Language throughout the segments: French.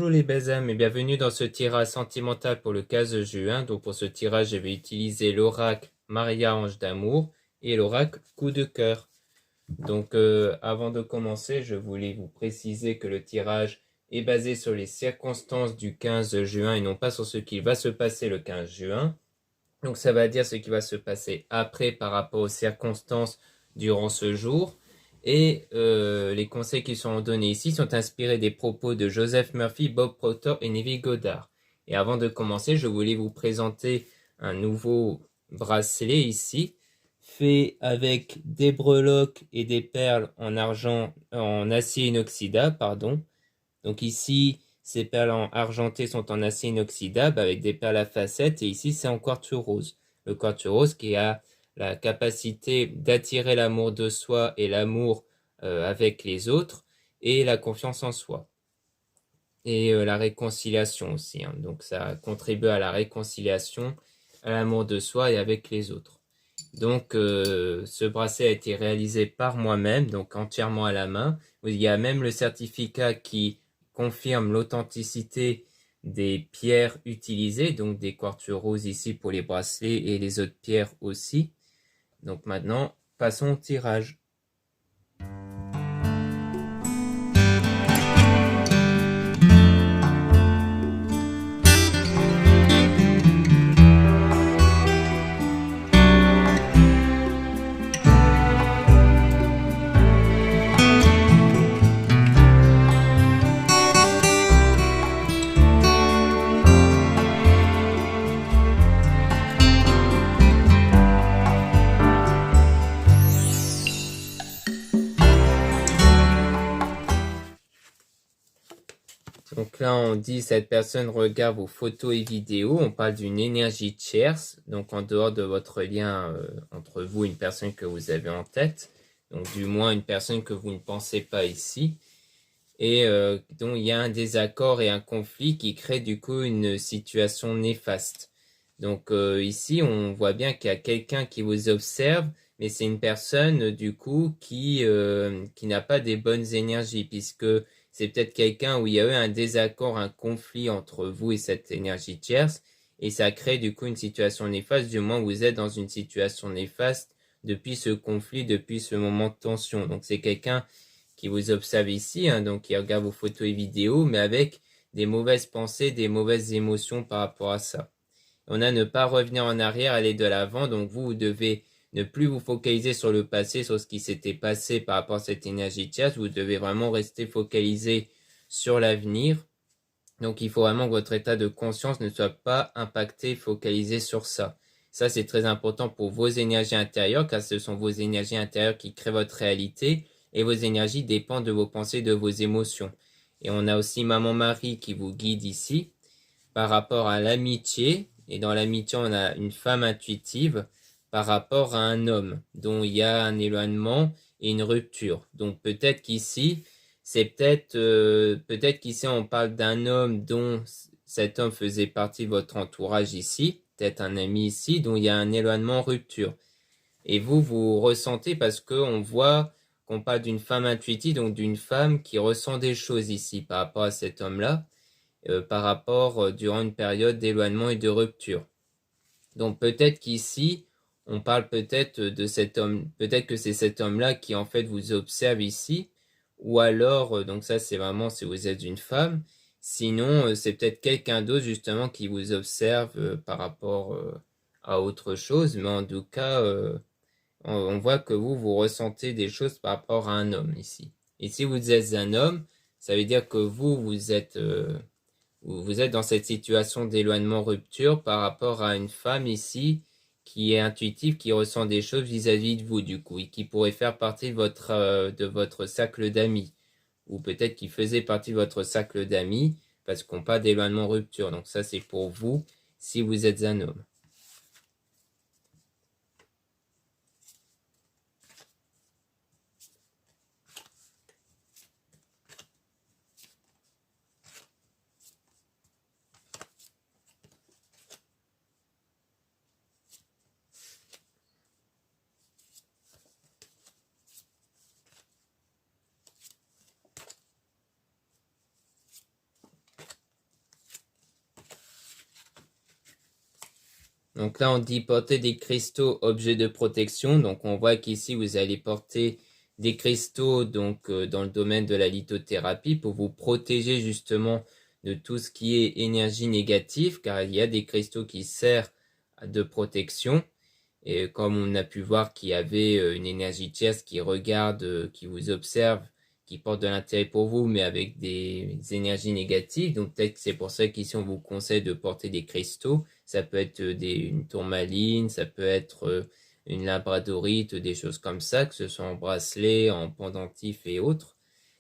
Bonjour les belles âmes et bienvenue dans ce tirage sentimental pour le 15 juin. Donc pour ce tirage, je vais utiliser l'oracle Maria Ange d'amour et l'oracle Coup de cœur. Donc avant de commencer, je voulais vous préciser que le tirage est basé sur les circonstances du 15 juin et non pas sur ce qui va se passer le 15 juin. Donc ça va dire ce qui va se passer après par rapport aux circonstances durant ce jour. Et les conseils qui sont donnés ici sont inspirés des propos de Joseph Murphy, Bob Proctor et Neville Goddard. Et avant de commencer, je voulais vous présenter un nouveau bracelet ici, fait avec des breloques et des perles en argent, en acier inoxydable, pardon. Donc ici, ces perles argentées sont en acier inoxydable avec des perles à facettes et ici c'est en quartz rose. Le quartz rose qui a la capacité d'attirer l'amour de soi et l'amour avec les autres et la confiance en soi. Et la réconciliation aussi. Donc ça contribue à la réconciliation, à l'amour de soi et avec les autres. Donc ce bracelet a été réalisé par moi-même, donc entièrement à la main. Il y a même le certificat qui confirme l'authenticité des pierres utilisées, donc des quartz roses ici pour les bracelets et les autres pierres aussi. Donc maintenant, passons au tirage. Donc là, on dit cette personne regarde vos photos et vidéos. On parle d'une énergie tierce, donc en dehors de votre lien entre vous et une personne que vous avez en tête. Donc du moins une personne que vous ne pensez pas ici. Et donc il y a un désaccord et un conflit qui crée du coup une situation néfaste. Donc ici, on voit bien qu'il y a quelqu'un qui vous observe, mais c'est une personne du coup qui n'a pas des bonnes énergies, puisque c'est peut-être quelqu'un où il y a eu un désaccord, un conflit entre vous et cette énergie tierce, et ça crée du coup une situation néfaste, du moins vous êtes dans une situation néfaste depuis ce conflit, depuis ce moment de tension. Donc c'est quelqu'un qui vous observe ici, donc qui regarde vos photos et vidéos, mais avec des mauvaises pensées, des mauvaises émotions par rapport à ça. On a ne pas revenir en arrière, aller de l'avant, donc vous devez ne plus vous focaliser sur le passé, sur ce qui s'était passé par rapport à cette énergie tierce, vous devez vraiment rester focalisé sur l'avenir. Donc il faut vraiment que votre état de conscience ne soit pas impacté, focalisé sur ça. Ça c'est très important pour vos énergies intérieures, car ce sont vos énergies intérieures qui créent votre réalité, et vos énergies dépendent de vos pensées, de vos émotions. Et on a aussi Maman Marie qui vous guide ici, par rapport à l'amitié, et dans l'amitié on a une femme intuitive, par rapport à un homme, dont il y a un éloignement et une rupture. Donc peut-être qu'ici, c'est peut-être qu'ici on parle d'un homme dont cet homme faisait partie de votre entourage ici, peut-être un ami ici, dont il y a un éloignement, rupture. Et vous ressentez parce qu'on voit qu'on parle d'une femme intuitive, donc d'une femme qui ressent des choses ici par rapport à cet homme-là, par rapport durant une période d'éloignement et de rupture. Donc peut-être qu'ici, on parle peut-être de cet homme, peut-être que c'est cet homme-là qui en fait vous observe ici, ou alors, donc ça c'est vraiment si vous êtes une femme, sinon c'est peut-être quelqu'un d'autre justement qui vous observe par rapport à autre chose, mais en tout cas, on voit que vous ressentez des choses par rapport à un homme ici. Et si vous êtes un homme, ça veut dire que vous êtes dans cette situation d'éloignement rupture par rapport à une femme ici qui est intuitive, qui ressent des choses vis-à-vis de vous du coup et qui pourrait faire partie de votre cercle d'amis ou peut-être qui faisait partie de votre cercle d'amis parce qu'on parle d'éloignement rupture. Donc ça c'est pour vous si vous êtes un homme. Donc là, on dit porter des cristaux objets de protection. Donc on voit qu'ici, vous allez porter des cristaux donc dans le domaine de la lithothérapie pour vous protéger justement de tout ce qui est énergie négative, car il y a des cristaux qui servent de protection. Et comme on a pu voir qu'il y avait une énergie tierce qui regarde, qui vous observe, qui porte de l'intérêt pour vous, mais avec des énergies négatives. Donc peut-être que c'est pour ça qu'ici on vous conseille de porter des cristaux. Ça peut être une tourmaline, ça peut être une labradorite, des choses comme ça, que ce soit en bracelet, en pendentif et autres.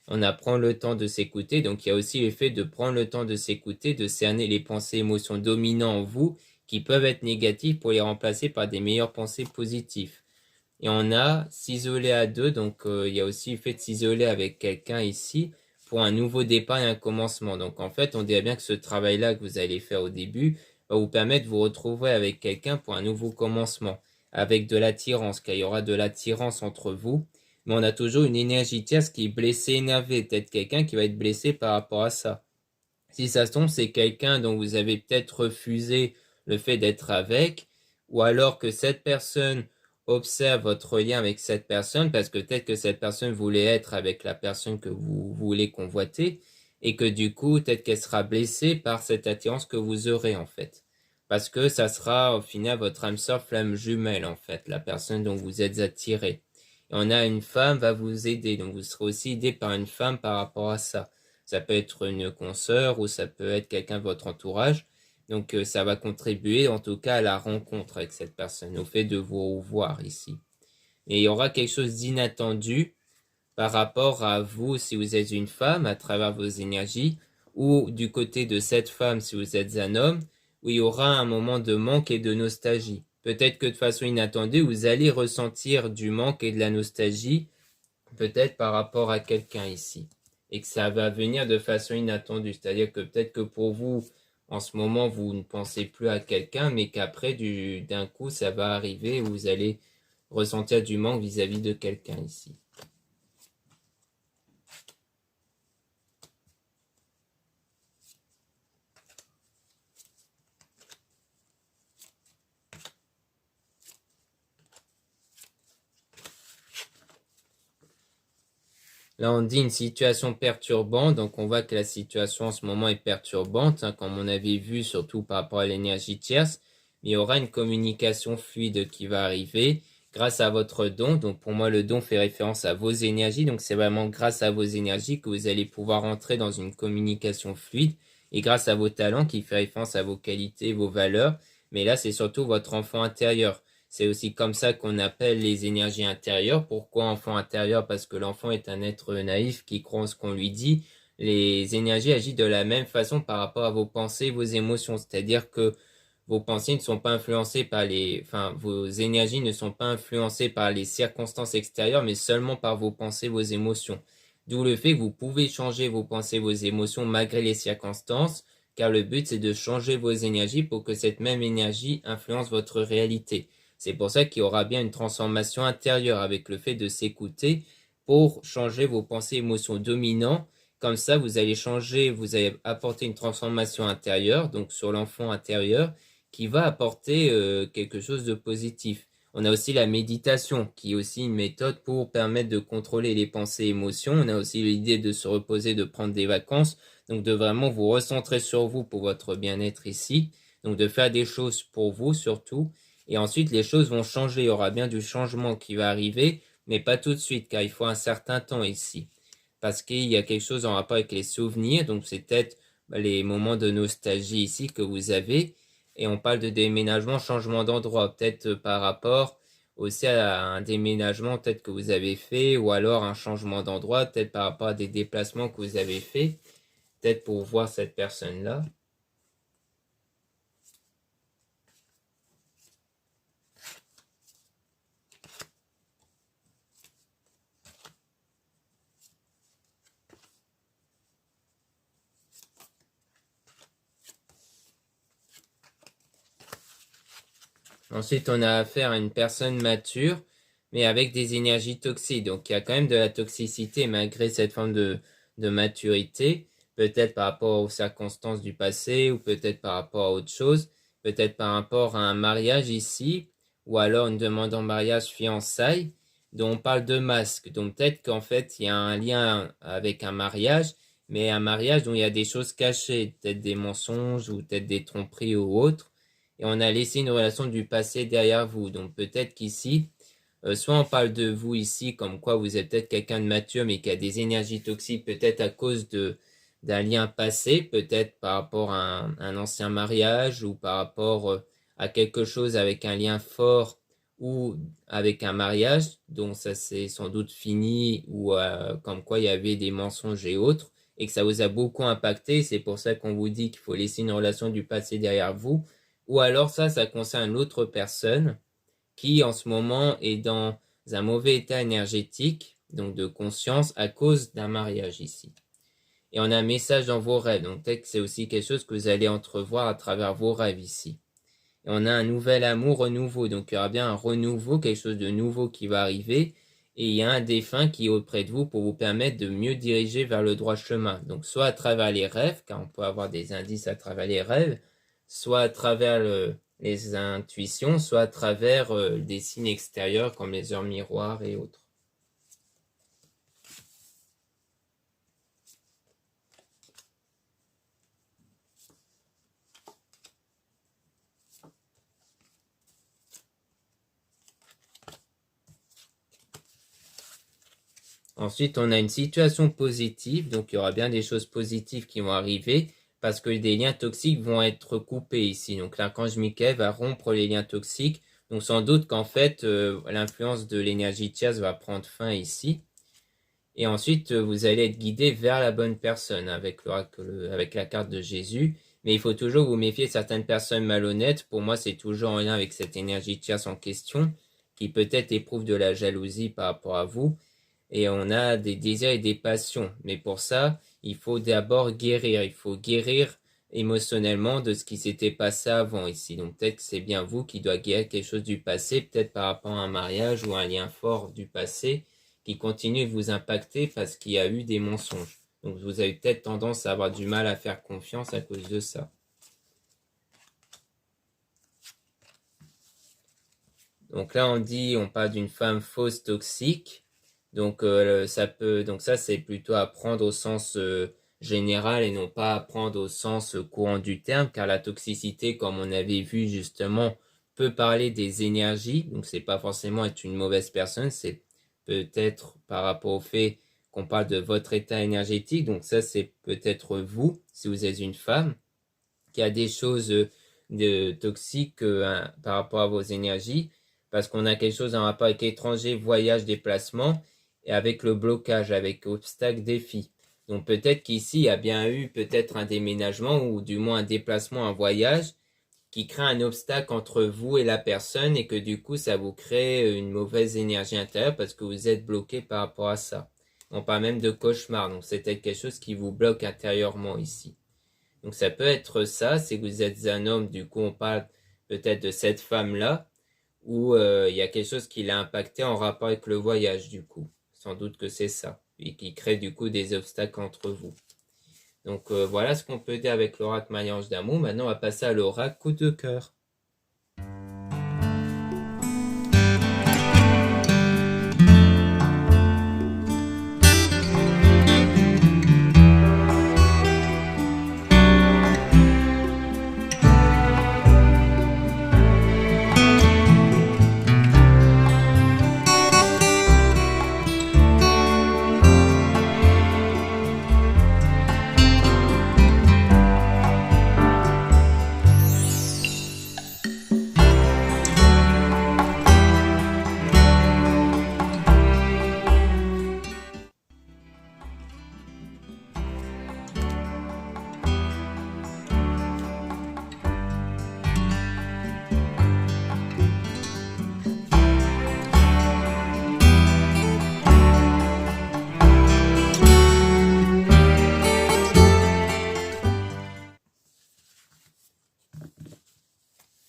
On apprend le temps de s'écouter. Donc il y a aussi le fait de prendre le temps de s'écouter, de cerner les pensées et émotions dominantes en vous qui peuvent être négatives pour les remplacer par des meilleures pensées positives. Et on a s'isoler à deux, donc il y a aussi le fait de s'isoler avec quelqu'un ici pour un nouveau départ et un commencement. Donc en fait, on dirait bien que ce travail-là que vous allez faire au début va vous permettre de vous retrouver avec quelqu'un pour un nouveau commencement, avec de l'attirance, car il y aura de l'attirance entre vous. Mais on a toujours une énergie tierce qui est blessée, énervée, peut-être quelqu'un qui va être blessé par rapport à ça. Si ça se tombe, c'est quelqu'un dont vous avez peut-être refusé le fait d'être avec, ou alors que cette personne observe votre lien avec cette personne, parce que peut-être que cette personne voulait être avec la personne que vous voulez convoiter, et que du coup, peut-être qu'elle sera blessée par cette attirance que vous aurez en fait. Parce que ça sera au final votre âme sœur flamme jumelle en fait, la personne dont vous êtes attiré. Et on a une femme va vous aider, donc vous serez aussi aidé par une femme par rapport à ça. Ça peut être une consoeur ou ça peut être quelqu'un de votre entourage. Donc ça va contribuer en tout cas à la rencontre avec cette personne, au fait de vous voir ici. Et il y aura quelque chose d'inattendu par rapport à vous si vous êtes une femme à travers vos énergies ou du côté de cette femme si vous êtes un homme où il y aura un moment de manque et de nostalgie. Peut-être que de façon inattendue, vous allez ressentir du manque et de la nostalgie peut-être par rapport à quelqu'un ici. Et que ça va venir de façon inattendue. C'est-à-dire que peut-être que pour vous, en ce moment, vous ne pensez plus à quelqu'un, mais qu'après, d'un coup, ça va arriver où vous allez ressentir du manque vis-à-vis de quelqu'un ici. Là, on dit une situation perturbante, donc on voit que la situation en ce moment est perturbante, hein, comme on avait vu, surtout par rapport à l'énergie tierce. Mais il y aura une communication fluide qui va arriver grâce à votre don. Donc pour moi, le don fait référence à vos énergies. Donc c'est vraiment grâce à vos énergies que vous allez pouvoir entrer dans une communication fluide et grâce à vos talents qui fait référence à vos qualités, vos valeurs. Mais là, c'est surtout votre enfant intérieur. C'est aussi comme ça qu'on appelle les énergies intérieures. Pourquoi enfant intérieur? Parce que l'enfant est un être naïf qui croit en ce qu'on lui dit. Les énergies agissent de la même façon par rapport à vos pensées, vos émotions. C'est-à-dire que vos pensées ne sont pas influencées par vos énergies ne sont pas influencées par les circonstances extérieures, mais seulement par vos pensées, vos émotions. D'où le fait que vous pouvez changer vos pensées, vos émotions malgré les circonstances, car le but c'est de changer vos énergies pour que cette même énergie influence votre réalité. C'est pour ça qu'il y aura bien une transformation intérieure avec le fait de s'écouter pour changer vos pensées et émotions dominantes. Comme ça, vous allez changer, vous allez apporter une transformation intérieure, donc sur l'enfant intérieur, qui va apporter quelque chose de positif. On a aussi la méditation, qui est aussi une méthode pour permettre de contrôler les pensées et émotions. On a aussi l'idée de se reposer, de prendre des vacances, donc de vraiment vous recentrer sur vous pour votre bien-être ici, donc de faire des choses pour vous surtout. Et ensuite, les choses vont changer. Il y aura bien du changement qui va arriver, mais pas tout de suite, car il faut un certain temps ici. Parce qu'il y a quelque chose en rapport avec les souvenirs, donc c'est peut-être les moments de nostalgie ici que vous avez. Et on parle de déménagement, changement d'endroit, peut-être par rapport aussi à un déménagement peut-être que vous avez fait, ou alors un changement d'endroit, peut-être par rapport à des déplacements que vous avez fait, peut-être pour voir cette personne-là. Ensuite, on a affaire à une personne mature, mais avec des énergies toxiques. Donc, il y a quand même de la toxicité malgré cette forme de maturité, peut-être par rapport aux circonstances du passé ou peut-être par rapport à autre chose. peut-être par rapport à un mariage ici, ou alors une demande en mariage fiançailles, dont on parle de masque. Donc peut-être qu'en fait, il y a un lien avec un mariage, mais un mariage dont il y a des choses cachées, peut-être des mensonges ou peut-être des tromperies ou autres. Et on a laissé une relation du passé derrière vous. Donc peut-être qu'ici, soit on parle de vous ici comme quoi vous êtes peut-être quelqu'un de mature mais qui a des énergies toxiques peut-être à cause d'un lien passé, peut-être par rapport à un ancien mariage ou par rapport à quelque chose avec un lien fort ou avec un mariage, dont ça s'est sans doute fini ou comme quoi il y avait des mensonges et autres et que ça vous a beaucoup impacté. C'est pour ça qu'on vous dit qu'il faut laisser une relation du passé derrière vous. Ou alors ça concerne l'autre personne qui en ce moment est dans un mauvais état énergétique, donc de conscience, à cause d'un mariage ici. Et on a un message dans vos rêves, donc peut-être que c'est aussi quelque chose que vous allez entrevoir à travers vos rêves ici. Et on a un nouvel amour renouveau, donc il y aura bien un renouveau, quelque chose de nouveau qui va arriver, et il y a un défunt qui est auprès de vous pour vous permettre de mieux diriger vers le droit chemin. Donc soit à travers les rêves, car on peut avoir des indices à travers les rêves, soit à travers les intuitions, soit à travers des signes extérieurs comme les heures miroirs et autres. Ensuite, on a une situation positive, donc il y aura bien des choses positives qui vont arriver parce que des liens toxiques vont être coupés ici. Donc l'archange Michael va rompre les liens toxiques. Donc sans doute qu'en fait, l'influence de l'énergie tierce va prendre fin ici. Et ensuite, vous allez être guidé vers la bonne personne avec la carte de Jésus. Mais il faut toujours vous méfier de certaines personnes malhonnêtes. Pour moi, c'est toujours en lien avec cette énergie tierce en question qui peut-être éprouve de la jalousie par rapport à vous. Et on a des désirs et des passions. Mais pour ça, il faut d'abord guérir. Il faut guérir émotionnellement de ce qui s'était passé avant ici. Donc peut-être que c'est bien vous qui doit guérir quelque chose du passé, peut-être par rapport à un mariage ou un lien fort du passé qui continue de vous impacter parce qu'il y a eu des mensonges. Donc vous avez peut-être tendance à avoir du mal à faire confiance à cause de ça. Donc là on parle d'une femme fausse toxique. Donc ça c'est plutôt à prendre au sens général et non pas à prendre au sens courant du terme, car la toxicité, comme on avait vu justement, peut parler des énergies. Donc c'est pas forcément être une mauvaise personne, c'est peut-être par rapport au fait qu'on parle de votre état énergétique. Donc ça c'est peut-être vous, si vous êtes une femme, qui a des choses de toxiques par rapport à vos énergies, parce qu'on a quelque chose en rapport avec étranger, voyage, déplacement, et avec le blocage, avec obstacle, défi. Donc peut-être qu'ici, il y a bien eu peut-être un déménagement, ou du moins un déplacement, un voyage, qui crée un obstacle entre vous et la personne, et que du coup, ça vous crée une mauvaise énergie intérieure, parce que vous êtes bloqué par rapport à ça. On parle même de cauchemar, donc c'est peut-être quelque chose qui vous bloque intérieurement ici. Donc ça peut être ça, c'est que vous êtes un homme, du coup on parle peut-être de cette femme-là, où il y a quelque chose qui l'a impacté en rapport avec le voyage du coup. Sans doute que c'est ça, et qui crée du coup des obstacles entre vous. Donc voilà ce qu'on peut dire avec l'oracle Marie-Ange d'amour. Maintenant on va passer à l'oracle coup de cœur.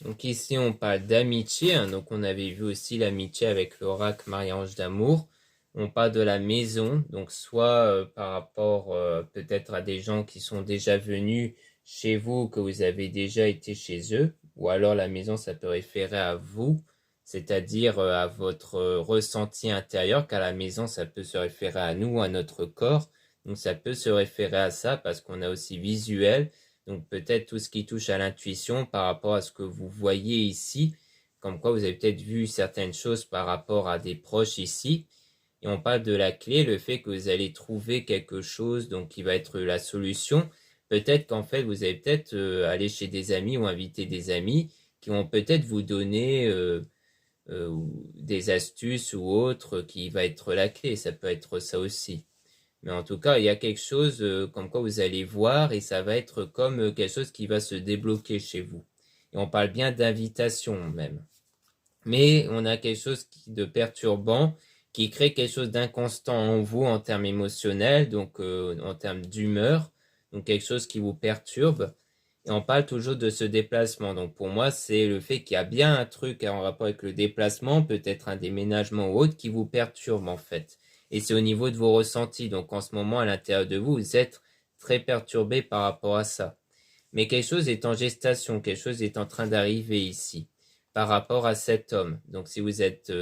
Donc ici on parle d'amitié, hein, donc on avait vu aussi l'amitié avec l'oracle Marie-Ange d'amour. On parle de la maison, donc soit par rapport peut-être à des gens qui sont déjà venus chez vous, que vous avez déjà été chez eux, ou alors la maison, ça peut référer à vous, c'est-à-dire à votre ressenti intérieur, car la maison, ça peut se référer à nous, à notre corps. Donc ça peut se référer à ça parce qu'on a aussi visuel, donc peut-être tout ce qui touche à l'intuition par rapport à ce que vous voyez ici, comme quoi vous avez peut-être vu certaines choses par rapport à des proches ici. Et on parle de la clé, le fait que vous allez trouver quelque chose donc qui va être la solution. Peut-être qu'en fait, vous allez peut-être aller chez des amis ou inviter des amis qui vont peut-être vous donner des astuces ou autres qui va être la clé. Ça peut être ça aussi. Mais en tout cas, il y a quelque chose comme quoi vous allez voir et ça va être comme quelque chose qui va se débloquer chez vous. Et on parle bien d'invitation même. Mais on a quelque chose de perturbant qui crée quelque chose d'inconstant en vous en termes émotionnels, donc en termes d'humeur, donc quelque chose qui vous perturbe. Et on parle toujours de ce déplacement. Donc pour moi, c'est le fait qu'il y a bien un truc en rapport avec le déplacement, peut-être un déménagement ou autre, qui vous perturbe en fait. Et c'est au niveau de vos ressentis. Donc en ce moment, à l'intérieur de vous, vous êtes très perturbé par rapport à ça. Mais quelque chose est en gestation, quelque chose est en train d'arriver ici par rapport à cet homme. Donc si vous êtes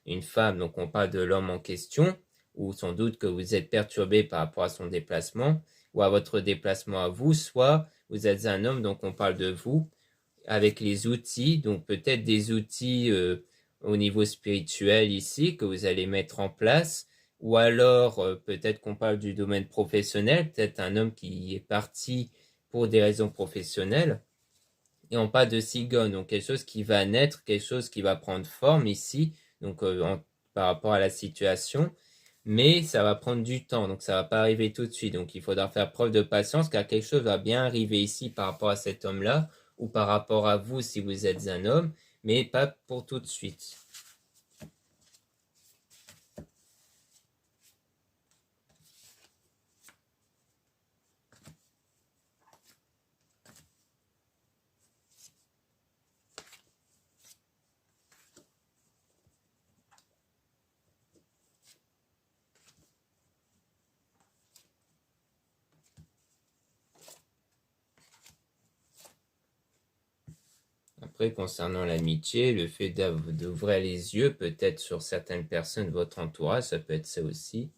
une femme, donc on parle de l'homme en question, ou sans doute que vous êtes perturbé par rapport à son déplacement, ou à votre déplacement à vous, soit vous êtes un homme, donc on parle de vous, avec les outils, donc peut-être des outils au niveau spirituel ici que vous allez mettre en place, ou alors peut-être qu'on parle du domaine professionnel, peut-être un homme qui est parti pour des raisons professionnelles, et on parle de cigogne, donc quelque chose qui va naître, quelque chose qui va prendre forme ici, donc par rapport à la situation, mais ça va prendre du temps, donc ça va pas arriver tout de suite, donc il faudra faire preuve de patience car quelque chose va bien arriver ici par rapport à cet homme-là, ou par rapport à vous si vous êtes un homme, mais pas pour tout de suite. Après, concernant l'amitié, le fait d'ouvrir les yeux, peut-être sur certaines personnes de votre entourage, ça peut être ça aussi.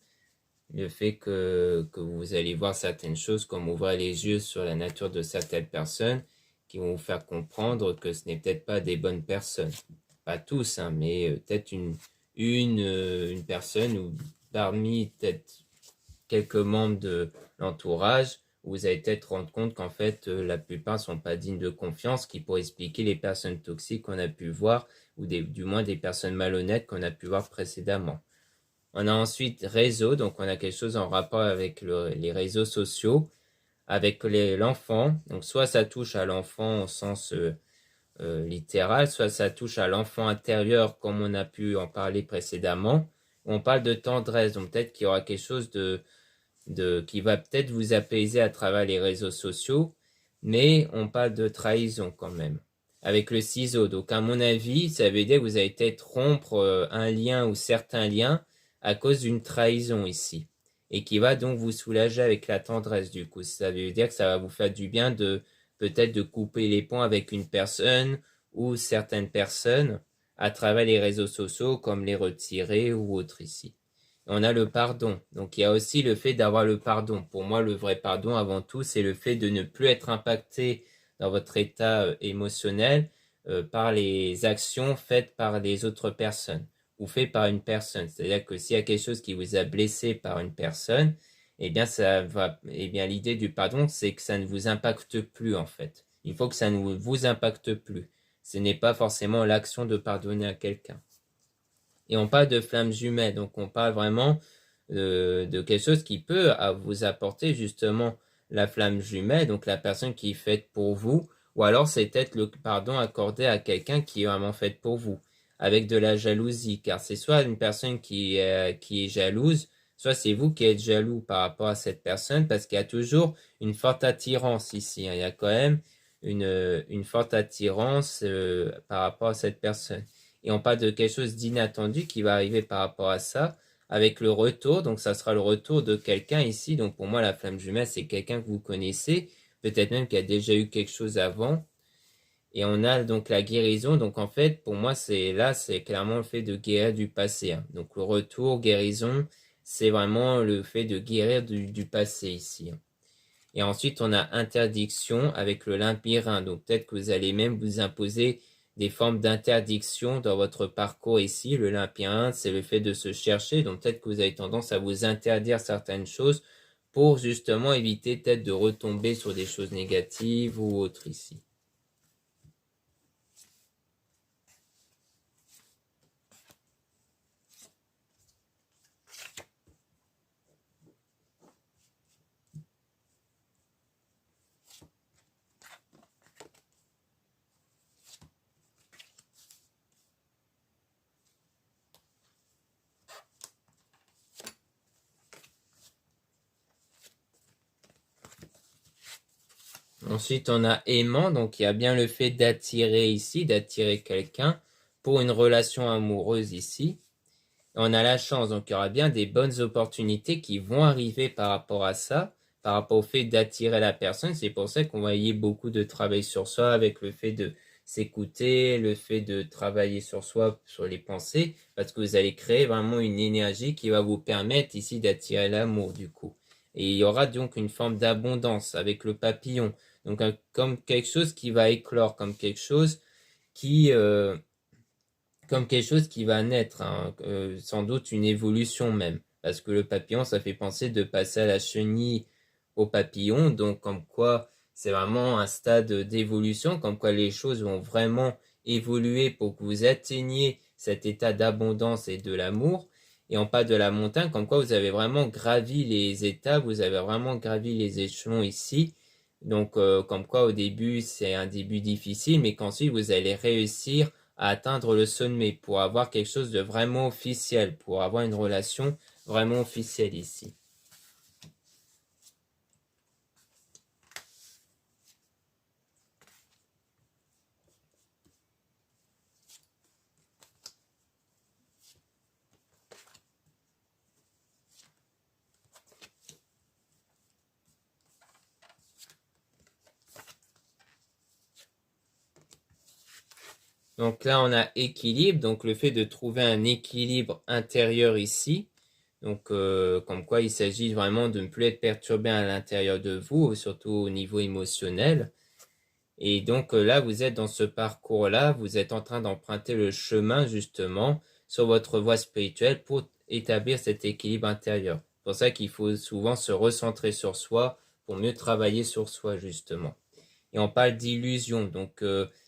Le fait que vous allez voir certaines choses, comme ouvrir les yeux sur la nature de certaines personnes, qui vont vous faire comprendre que ce n'est peut-être pas des bonnes personnes. Pas tous, hein, mais peut-être une personne ou parmi peut-être quelques membres de l'entourage, où vous allez peut-être rendre compte qu'en fait, la plupart ne sont pas dignes de confiance, qui pourrait expliquer les personnes toxiques qu'on a pu voir, ou du moins des personnes malhonnêtes qu'on a pu voir précédemment. On a ensuite réseau, donc on a quelque chose en rapport avec les réseaux sociaux, avec l'enfant. Donc soit ça touche à l'enfant au sens littéral, soit ça touche à l'enfant intérieur comme on a pu en parler précédemment. On parle de tendresse, donc peut-être qu'il y aura quelque chose qui va peut-être vous apaiser à travers les réseaux sociaux, mais on parle de trahison quand même. Avec le ciseau, donc à mon avis, ça veut dire que vous allez peut-être rompre un lien ou certains liens à cause d'une trahison ici, et qui va donc vous soulager avec la tendresse du coup. Ça veut dire que ça va vous faire du bien de peut-être de couper les ponts avec une personne ou certaines personnes à travers les réseaux sociaux, comme les retirer ou autres ici. On a le pardon. Donc il y a aussi le fait d'avoir le pardon. Pour moi, le vrai pardon avant tout, c'est le fait de ne plus être impacté dans votre état émotionnel par les actions faites par les autres personnes ou faites par une personne. C'est-à-dire que s'il y a quelque chose qui vous a blessé par une personne, eh bien l'idée du pardon, c'est que ça ne vous impacte plus en fait. Il faut que ça ne vous impacte plus. Ce n'est pas forcément l'action de pardonner à quelqu'un. Et on parle de flammes jumelles, donc on parle vraiment de quelque chose qui peut vous apporter justement la flamme jumelle, donc la personne qui est faite pour vous, ou alors c'est peut-être le pardon accordé à quelqu'un qui est vraiment faite pour vous, avec de la jalousie, car c'est soit une personne qui est jalouse, soit c'est vous qui êtes jaloux par rapport à cette personne, parce qu'il y a toujours une forte attirance ici, hein. Il y a quand même une forte attirance par rapport à cette personne. Et on parle de quelque chose d'inattendu qui va arriver par rapport à ça, avec le retour. Donc ça sera le retour de quelqu'un ici. Donc pour moi, la flamme jumelle, c'est quelqu'un que vous connaissez, peut-être même qui a déjà eu quelque chose avant. Et on a donc la guérison. Donc en fait, pour moi, c'est clairement le fait de guérir du passé, hein. Donc le retour, guérison, c'est vraiment le fait de guérir du passé ici, hein. Et ensuite, on a interdiction avec le labyrinthe. Donc peut-être que vous allez même vous imposer des formes d'interdiction dans votre parcours ici. Le labyrinthe, c'est le fait de se chercher. Donc peut-être que vous avez tendance à vous interdire certaines choses pour justement éviter peut-être de retomber sur des choses négatives ou autres ici. Ensuite, on a aimant, donc il y a bien le fait d'attirer ici, d'attirer quelqu'un pour une relation amoureuse ici. On a la chance, donc il y aura bien des bonnes opportunités qui vont arriver par rapport à ça, par rapport au fait d'attirer la personne. C'est pour ça qu'on va y avoir beaucoup de travail sur soi avec le fait de s'écouter, le fait de travailler sur soi, sur les pensées, parce que vous allez créer vraiment une énergie qui va vous permettre ici d'attirer l'amour du coup. Et il y aura donc une forme d'abondance avec le papillon, donc comme quelque chose qui va éclore, qui, euh, comme quelque chose qui va naître, hein, sans doute une évolution même. Parce que le papillon, ça fait penser de passer à la chenille au papillon, donc comme quoi c'est vraiment un stade d'évolution, comme quoi les choses vont vraiment évoluer pour que vous atteigniez cet état d'abondance et de l'amour. Et en pas de la montagne, comme quoi vous avez vraiment gravi les étapes, vous avez vraiment gravi les échelons ici. Donc, comme quoi au début, c'est un début difficile, mais qu'ensuite vous allez réussir à atteindre le sommet pour avoir quelque chose de vraiment officiel, pour avoir une relation vraiment officielle ici. Donc là, on a équilibre, donc le fait de trouver un équilibre intérieur ici. Donc, comme quoi il s'agit vraiment de ne plus être perturbé à l'intérieur de vous, surtout au niveau émotionnel. Et donc là, vous êtes dans ce parcours-là, vous êtes en train d'emprunter le chemin justement sur votre voie spirituelle pour établir cet équilibre intérieur. C'est pour ça qu'il faut souvent se recentrer sur soi pour mieux travailler sur soi justement. Et on parle d'illusion, donc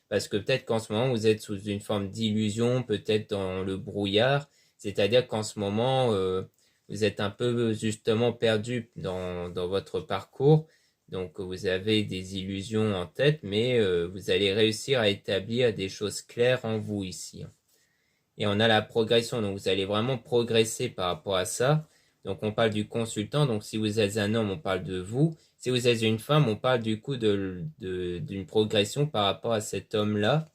parce que peut-être qu'en ce moment vous êtes sous une forme d'illusion, peut-être dans le brouillard, c'est-à-dire qu'en ce moment vous êtes un peu justement perdu dans votre parcours, donc vous avez des illusions en tête, mais vous allez réussir à établir des choses claires en vous ici. Et on a la progression, donc vous allez vraiment progresser par rapport à ça. Donc on parle du consultant, donc si vous êtes un homme, on parle de vous. Si vous êtes une femme, on parle du coup d'une progression par rapport à cet homme-là,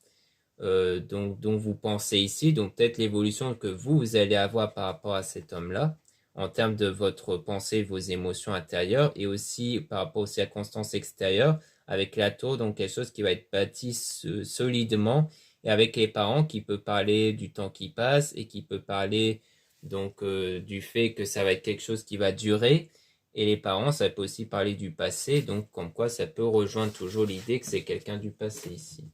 dont vous pensez ici. Donc peut-être l'évolution que vous allez avoir par rapport à cet homme-là, en termes de votre pensée, vos émotions intérieures, et aussi par rapport aux circonstances extérieures, avec la tour, donc quelque chose qui va être bâti solidement, et avec les parents qui peut parler du temps qui passe, et qui peut parler donc du fait que ça va être quelque chose qui va durer. Et les parents, ça peut aussi parler du passé, donc comme quoi ça peut rejoindre toujours l'idée que c'est quelqu'un du passé ici.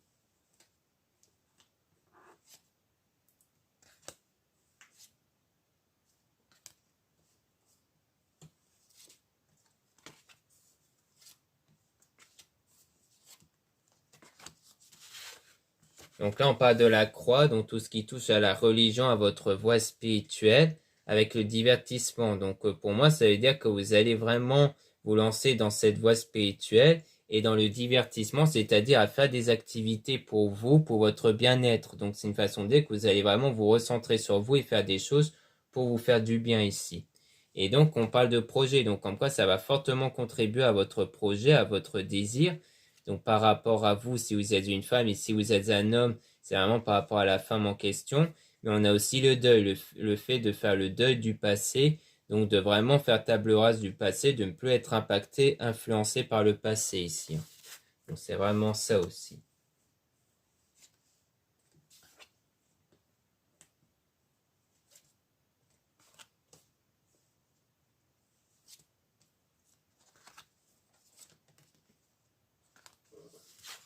Donc là, on parle de la croix, donc tout ce qui touche à la religion, à votre voie spirituelle, avec le divertissement. Donc pour moi, ça veut dire que vous allez vraiment vous lancer dans cette voie spirituelle et dans le divertissement, c'est-à-dire à faire des activités pour vous, pour votre bien-être. Donc c'est une façon de dire que vous allez vraiment vous recentrer sur vous et faire des choses pour vous faire du bien ici. Et donc on parle de projet, donc comme quoi ça va fortement contribuer à votre projet, à votre désir. Donc par rapport à vous, si vous êtes une femme et si vous êtes un homme, c'est vraiment par rapport à la femme en question. Mais on a aussi le deuil, le fait de faire le deuil du passé, donc de vraiment faire table rase du passé, de ne plus être impacté, influencé par le passé ici. Donc c'est vraiment ça aussi.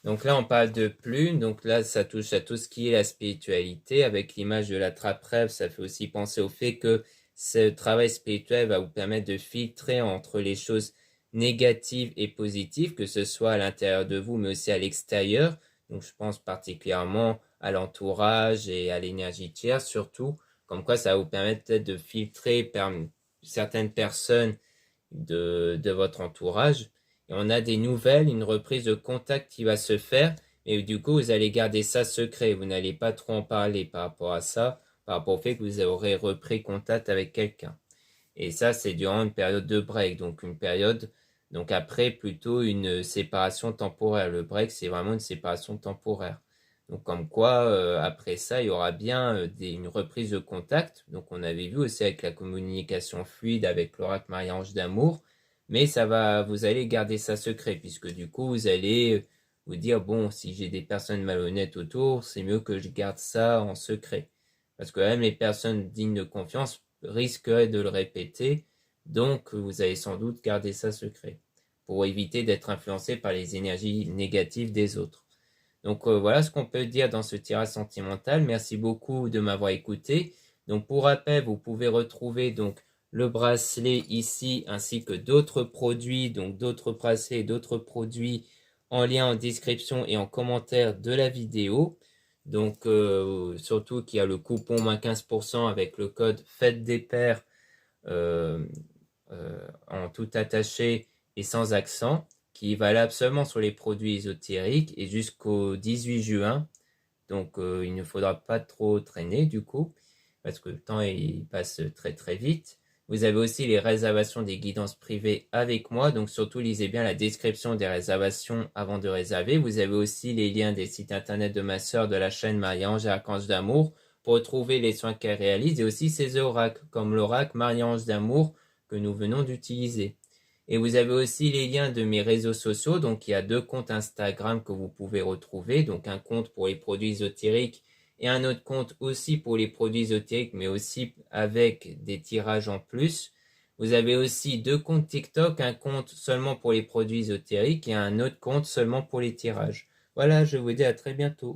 Donc là, on parle de plumes. Donc là, ça touche à tout ce qui est la spiritualité. Avec l'image de la trappe-rêve, ça fait aussi penser au fait que ce travail spirituel va vous permettre de filtrer entre les choses négatives et positives, que ce soit à l'intérieur de vous, mais aussi à l'extérieur. Donc je pense particulièrement à l'entourage et à l'énergie tierce surtout. Comme quoi, ça va vous permettre peut-être de filtrer certaines personnes de votre entourage. Et on a des nouvelles, une reprise de contact qui va se faire, mais du coup, vous allez garder ça secret. Vous n'allez pas trop en parler par rapport à ça, par rapport au fait que vous aurez repris contact avec quelqu'un. Et ça, c'est durant une période de break, donc une période, donc après, plutôt une séparation temporaire. Le break, c'est vraiment une séparation temporaire. Donc comme quoi, après ça, il y aura bien une reprise de contact. Donc on avait vu aussi avec la communication fluide avec l'oracle Marie-Ange d'amour, mais vous allez garder ça secret, puisque du coup, vous allez vous dire, bon, si j'ai des personnes malhonnêtes autour, c'est mieux que je garde ça en secret. Parce que même les personnes dignes de confiance risqueraient de le répéter, donc vous allez sans doute garder ça secret, pour éviter d'être influencé par les énergies négatives des autres. Donc voilà ce qu'on peut dire dans ce tirage sentimental. Merci beaucoup de m'avoir écouté. Donc pour rappel, vous pouvez retrouver donc le bracelet ici ainsi que d'autres produits, donc d'autres bracelets et d'autres produits en lien en description et en commentaire de la vidéo. Donc surtout qu'il y a le coupon moins 15% avec le code Fête des Pères euh, en tout attaché et sans accent, qui est valable seulement sur les produits ésotériques et jusqu'au 18 juin. Donc il ne faudra pas trop traîner du coup, parce que le temps il passe très très vite. Vous avez aussi les réservations des guidances privées avec moi, donc surtout lisez bien la description des réservations avant de réserver. Vous avez aussi les liens des sites internet de ma sœur de la chaîne Marie-Ange et Archange d'amour pour retrouver les soins qu'elle réalise et aussi ses oracles, comme l'oracle Marie-Ange d'amour que nous venons d'utiliser. Et vous avez aussi les liens de mes réseaux sociaux. Donc, il y a 2 comptes Instagram que vous pouvez retrouver. Donc, un compte pour les produits ésotériques et un autre compte aussi pour les produits ésotériques, mais aussi avec des tirages en plus. Vous avez aussi 2 comptes TikTok, un compte seulement pour les produits ésotériques et un autre compte seulement pour les tirages. Voilà, je vous dis à très bientôt.